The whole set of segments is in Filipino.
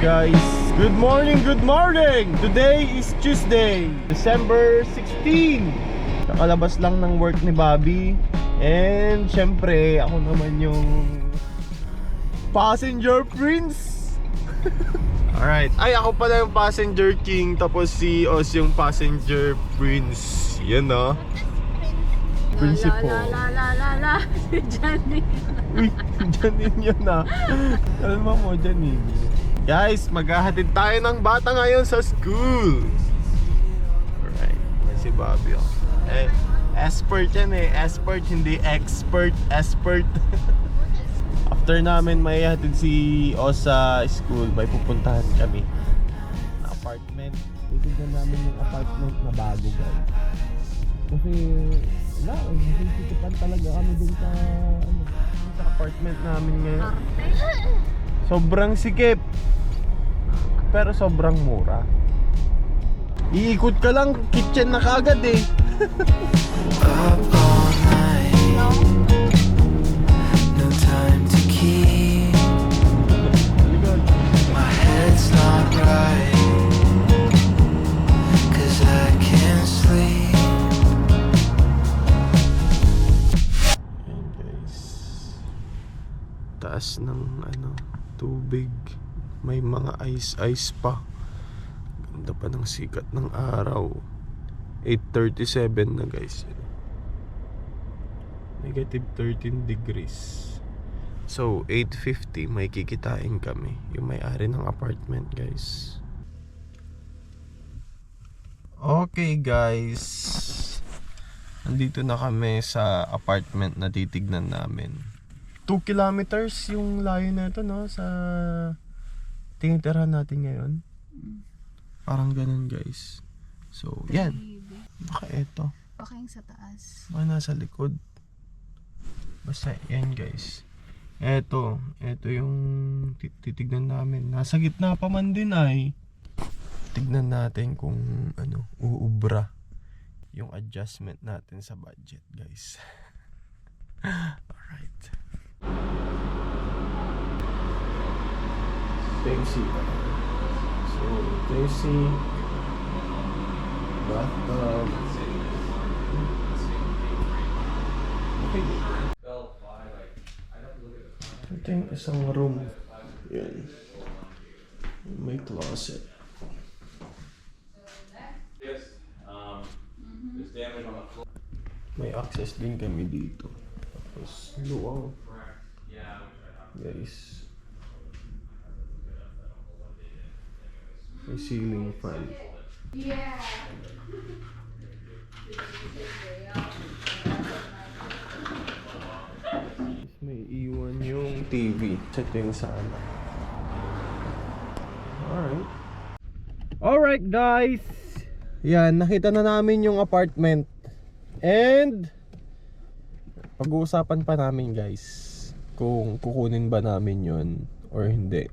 guys, good morning, good morning! Today is Tuesday, December 16. Kakalabas lang ng work ni Bobby. And syempre, ako naman yung passenger prince. Alright, ay ako pala yung passenger king. Tapos si Oz yung passenger prince. Yan o. Principal. La si Janine. Uy, Janine yun ah. Alam mo, Janine. Guys, maghahatid tayo ng bata ngayon sa school. Alright, yan si Bobby oh. Eh, expert yan eh. Expert, hindi expert. Expert. After namin may hatid si Oz sa school, may pupuntahan kami na apartment. Titignan namin yung apartment na bago guys. Kasi wala, nasisikipan talaga kami dun sa sa apartment namin ngayon. Sobrang sikip, pero sobrang mura. Iikot ka lang, kitchen na kagad eh. Up all night, no time to keep. My head's not right, 'cause I can't sleep. Ayan guys, taas ng tubig. May mga ice pa. Ganda pa ng sikat ng araw. 8:37 na guys. Negative 13 degrees. So 8:50 may kikitain kami. Yung may-ari ng apartment guys. Okay guys, andito na kami sa apartment na titignan namin. 2 kilometers yung layo na ito no, sa tinitirahan natin ngayon. Parang ganun guys. So yan. Baka eto, Baka yung sa taas. baka nasa likod. Basta yan guys. Eto yung titignan namin. Nasa gitna pa man din ay. Tignan natin kung uubra yung adjustment natin sa budget guys. Alright. Taxi. So, taxi. Bathtub. Okay. Ito yung isang room. Yan. May closet. May access din kami dito. Tapos luwang. Guys. May ceiling fan. May iwan yung TV. Ito yung sana. Alright guys. Yan, nakita na namin yung apartment. And pag-uusapan pa namin guys kung kukunin ba namin yun or hindi.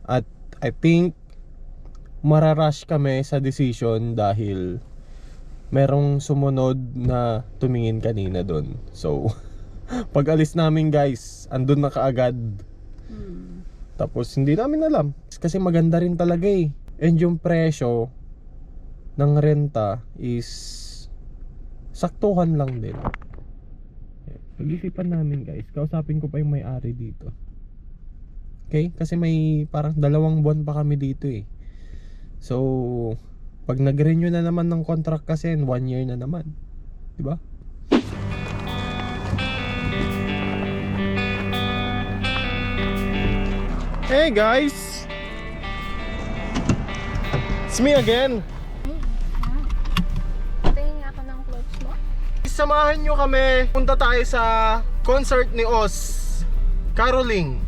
At I think mararush kami sa decision dahil merong sumunod na tumingin kanina doon. So pag alis namin guys, andun na kaagad. Tapos hindi namin alam kasi maganda rin talaga eh. And yung presyo ng renta is saktuhan lang din. Pag-isipan namin guys, kausapin ko pa yung may-ari dito. Okay? Kasi may parang 2 buwan pa kami dito eh. So pag nag-renew na naman ng contract kasi 1 year na naman, diba? Hey guys, it's me again. Tingin ako ng clothes mo. Samahan nyo kami. Punta tayo sa concert ni Oz, Caroling.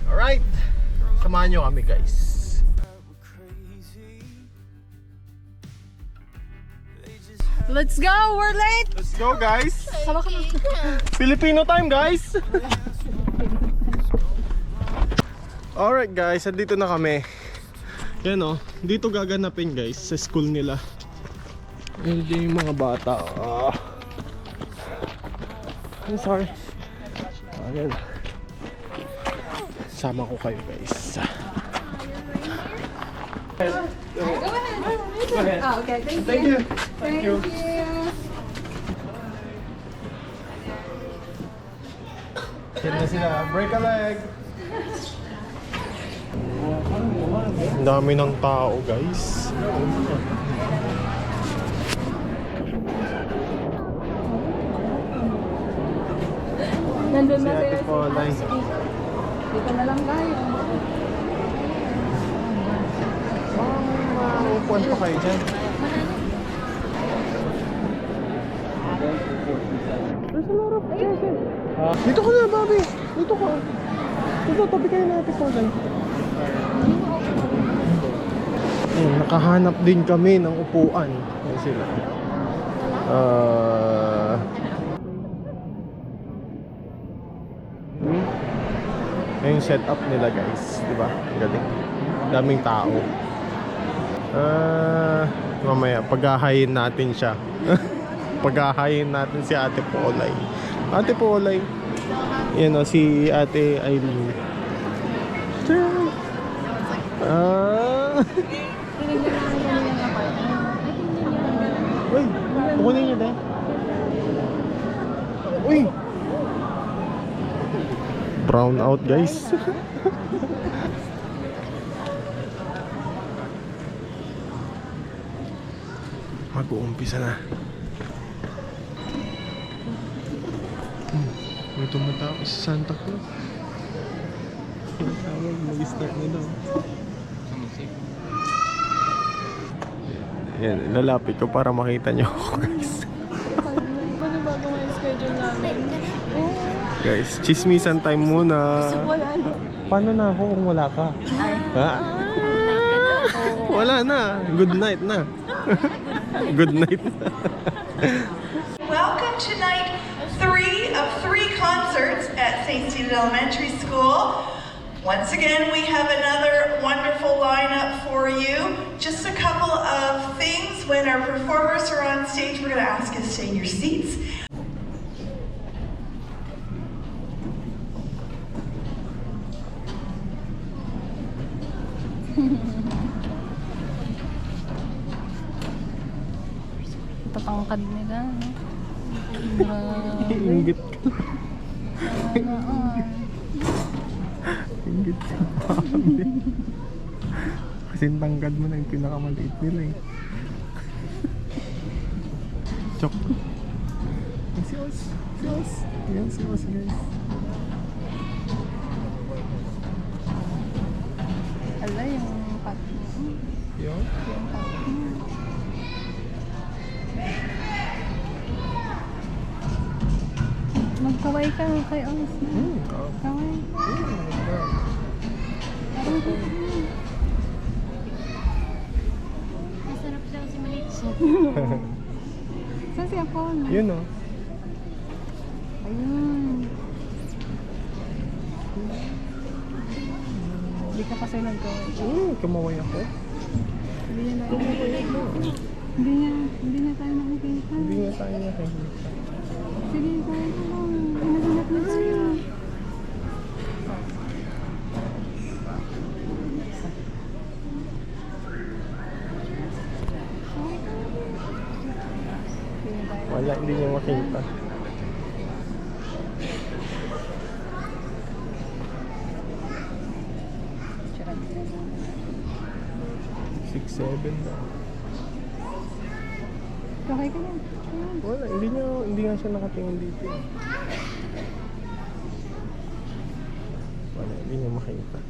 Alright, samahan nyo kami guys. Let's go! We're late! Let's go guys. Sama ka na. Filipino time guys. Alright guys, andito na kami. Yan o, dito gaganapin guys sa school nila. Yan din yung mga bata. I'm sorry. Ayan. Sama ko kayo guys. Oh, okay, thank Thank you. Thank you. Yan na sila. Break a leg. Ang dami ng tao guys. Nandun Si na Ate sila. Polay. Dito na lang tayo. Upuan pa kayo dyan. There's a lot of chairs. Dito ka na, Bobby. Dito ka. Dito, tabi kayo na Ate Polay. Nakahanap din kami ng upuan. Yan sila. Yung setup nila guys, di ba? Galing. Daming tao. Mamaya paghahayin natin siya. Paghahayin natin si Ate Polay. Ate Polay. Yan o, si Ate Eileen. Uy, kukunin niyo din. Uy! Brown out guys. Mag-uumpisa na. May tumatawag si Santa Claus. Tumatawag, mag-start na daw. Yan, lalapit ko para makita niyo ako guys. Ano bago may schedule namin? Guys, chismisan time muna. Wala na. Paano na ako kung wala ka? Ha? Wala na. Good night na. Good night na. Welcome to night 3 of 3 concerts at St. Stephen Elementary School. Once again, we have another wonderful lineup for you. Just a couple of things. When our performers are on stage, we're going to ask you to stay in your seats. Tatangkad nila. Inggit ka. Inggit ka pa. Kasi tangkad mo na yung pinakamaliit nila eh. Chok. Si Os. Si Os. Yan si Os guys. Ala, yung cut mo. Yun. Yung cut mo. Magkaway ka kay Os. Kaway. Masarap daw si Maliit. Saan si Apollo? Yun o. Ayun. Hindi ka kasi nagkaway. Kumaway ako. Hindi niya tayo nakikita. Hindi nga tayo nakikita. Sige, tayo na lang. Hinahanap na tayo. Wala, hindi niya makita. Six, 7 na. Okay ka na. Wala, hindi nga siya nakatingin dito eh. Wala, hindi niya makita.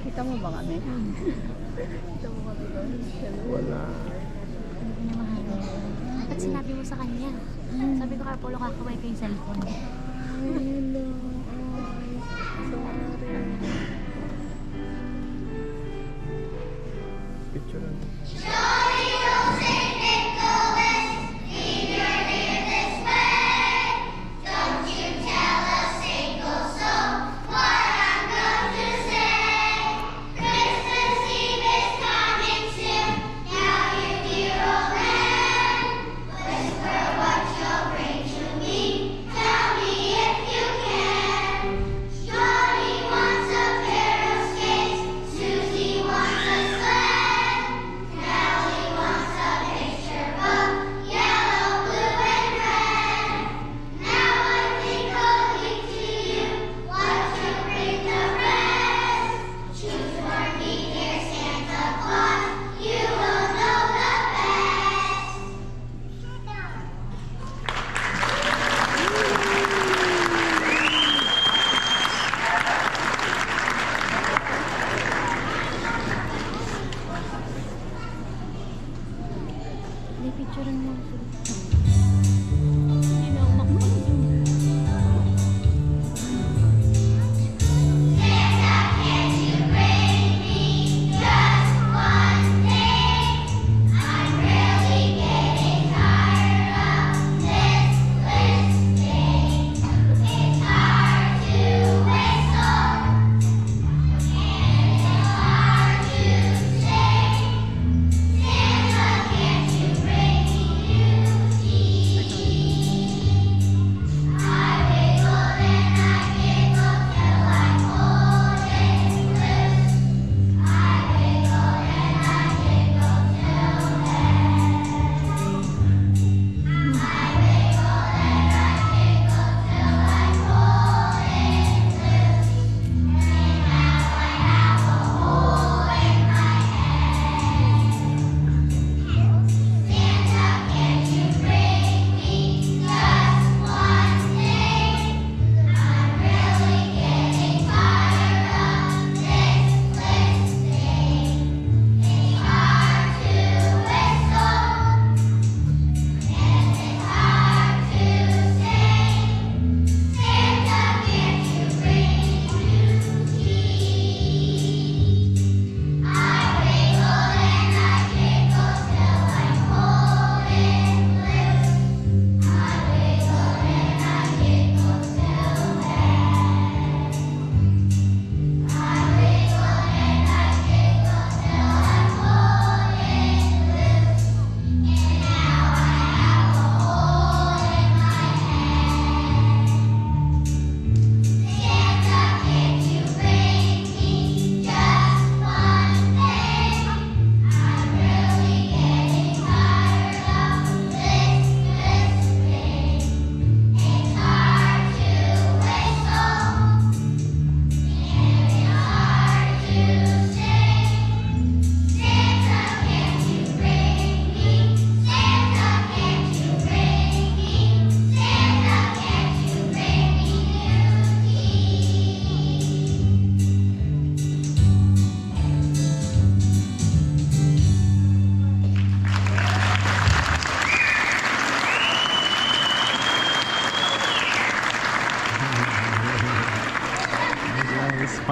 Kita mo ba kami? Wala. Dapat sinabi mo sa kanya. Sabi ko kay Apollo, kakaway ko yung cellphone. Picture lang.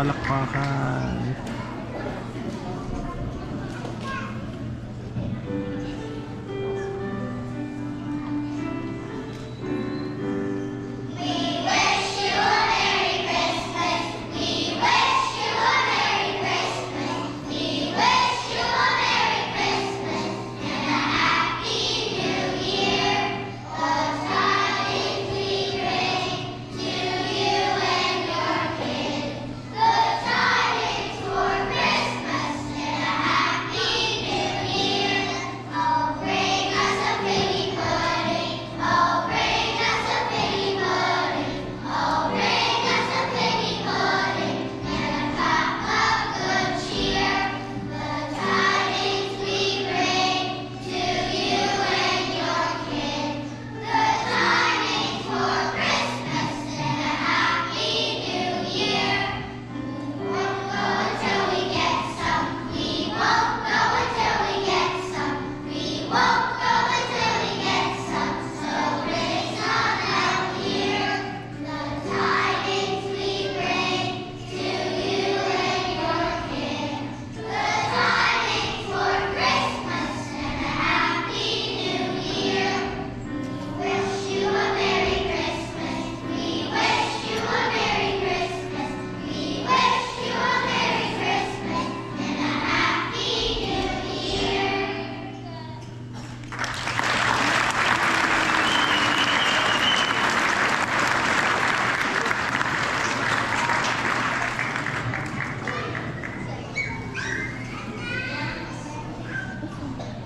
palakpakan.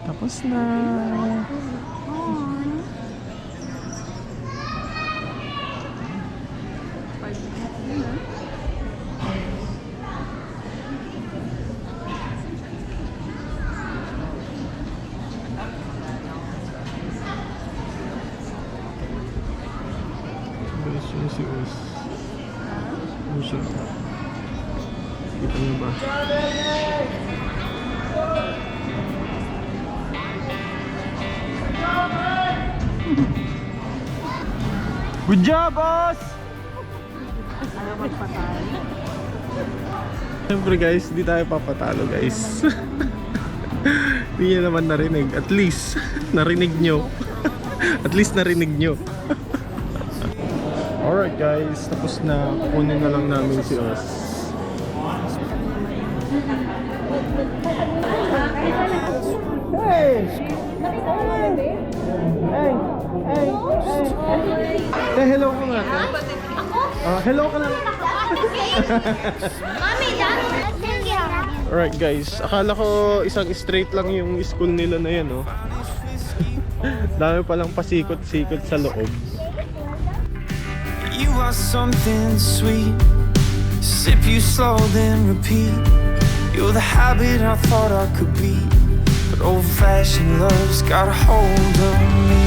Tapos na. Guys, yun si Us. Ano siya? Kita niyo ba? Good job, boss! Ayaw magpatay. Siyempre guys, hindi tayo papatalo guys. Hindi niya naman narinig. At least, narinig nyo. At least narinig nyo. Alright guys, tapos na. Kunin na lang namin si Oz. Hey! Hey! Hey! Hey, hello ka nga. Hello ka lang. Mami, dami. Alright guys, akala ko isang straight lang yung school nila na yan, oh. Dami palang pasikot-sikot sa loob. You are something sweet. Sip you slow then repeat. You're the habit I thought I could be, but old-fashioned love's got a hold of me.